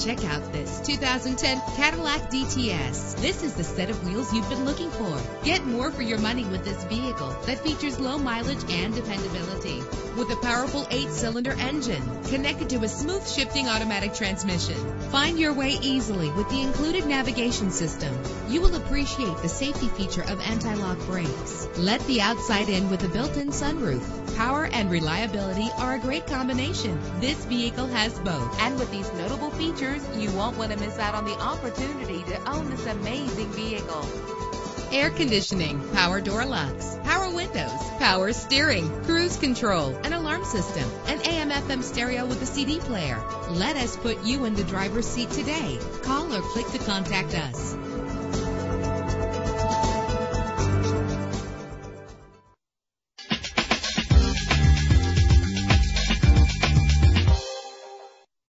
Check out this 2010 Cadillac DTS. This is the set of wheels you've been looking for. Get more for your money with this vehicle that features low mileage and dependability. With a powerful 8-cylinder engine connected to a smooth shifting automatic transmission. Find your way easily with the included navigation system. You will appreciate the safety feature of anti-lock brakes. Let the outside in with a built-in sunroof. Power and reliability are a great combination. This vehicle has both. And with these notable features, you won't want to miss out on the opportunity to own this amazing vehicle. Air conditioning, power door locks, power windows, power steering, cruise control, an alarm system, an AM/FM stereo with a CD player. Let us put you in the driver's seat today. Call or click to contact us.